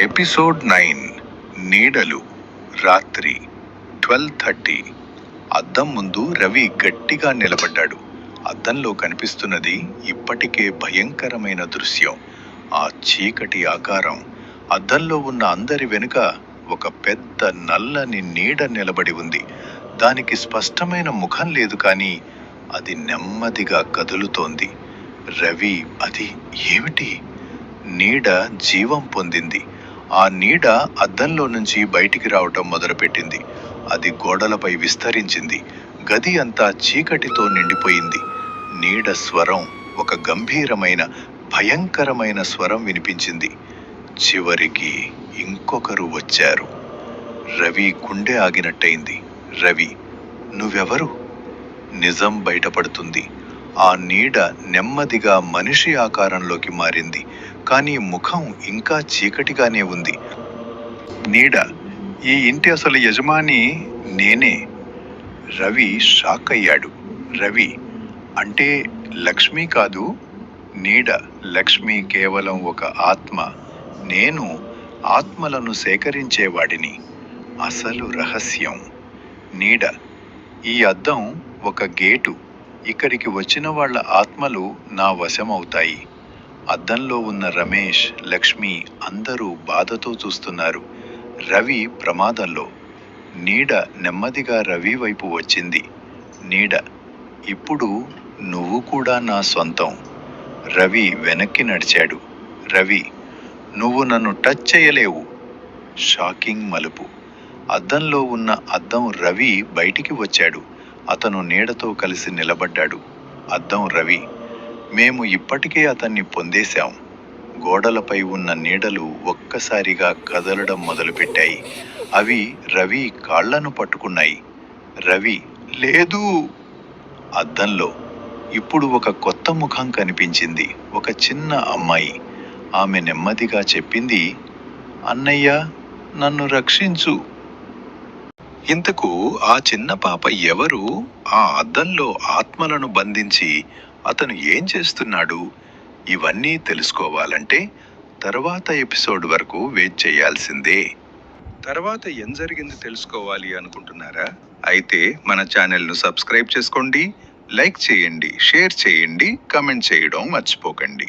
Episode 9 నీడలు. రాత్రి 12:30. అద్దం ముందు రవి గట్టిగా నిలబడ్డాడు. అద్దంలో కనిపిస్తున్నది ఇప్పటికే భయంకరమైన దృశ్యం. ఆ చీకటి ఆకారం. అద్దంలో ఉన్న అందరి వెనుక ఒక పెద్ద నల్లని నీడ నిలబడి ఉంది. దానికి స్పష్టమైన ముఖం లేదు, కానీ అది నెమ్మదిగా కదులుతోంది. రవి, అది ఏమిటి? నీడ జీవం పొందింది. ఆ నీడ అద్దంలో నుంచి బయటికి రావటం మొదలుపెట్టింది. అది గోడలపై విస్తరించింది. గది అంతా చీకటితో నిండిపోయింది. నీడ స్వరం ఒక గంభీరమైన, భయంకరమైన స్వరం వినిపించింది. చివరికి ఇంకొకరు వచ్చారు. రవి గుండె ఆగినట్టయింది. రవి, నువ్వెవరు? నిజం బయటపడుతుంది. ఆ నీడ నెమ్మదిగా మనిషి ఆకారంలోకి మారింది, కానీ ముఖం ఇంకా చీకటిగానే ఉంది. నీడ, ఈ ఇంటి అసలు యజమాని నేనే. రవి షాక్ అయ్యాడు. రవి అంటే లక్ష్మి కాదు? నీడ, లక్ష్మి కేవలం ఒక ఆత్మ. నేను ఆత్మలను సేకరించేవాడిని. అసలు రహస్యం. నీడ, ఈ అద్దం ఒక గేటు. ఇక్కడికి వచ్చిన వాళ్ళ ఆత్మలు నా వశమవుతాయి. అద్దంలో ఉన్న రమేష్, లక్ష్మి అందరూ బాధతో చూస్తున్నారు. రవి ప్రమాదంలో. నీడ నెమ్మదిగా రవి వైపు వచ్చింది. నీడ, ఇప్పుడు నువ్వు కూడా నా సొంతం. రవి వెనక్కి నడిచాడు. రవి, నువ్వు నన్ను టచ్ చేయలేవు. షాకింగ్ మలుపు. అద్దంలో ఉన్న అద్దం రవి బయటికి వచ్చాడు. అతను నీడతో కలిసి నిలబడ్డాడు. అద్దం రవి, మేము ఇప్పటికే అతన్ని పొందేశాం. గోడలపై ఉన్న నీడలు ఒక్కసారిగా కదలడం మొదలుపెట్టాయి. అవి రవి కాళ్లను పట్టుకున్నాయి. రవి, లేదు. అద్దంలో ఇప్పుడు ఒక కొత్త ముఖం కనిపించింది. ఒక చిన్న అమ్మాయి. ఆమె నెమ్మదిగా చెప్పింది, అన్నయ్య, నన్ను రక్షించు. ఇంతకు ఆ చిన్న పాప ఎవరు? ఆ అద్దంలో ఆత్మలను బంధించి అతను ఏం చేస్తున్నాడు? ఇవన్నీ తెలుసుకోవాలంటే తర్వాత ఎపిసోడ్ వరకు వెయిట్ చేయాల్సిందే. తర్వాత ఏం జరిగింది తెలుసుకోవాలి అనుకుంటున్నారా? అయితే మన ఛానల్ను సబ్స్క్రైబ్ చేసుకోండి, లైక్ చేయండి, షేర్ చేయండి, కామెంట్ చేయడం మర్చిపోకండి.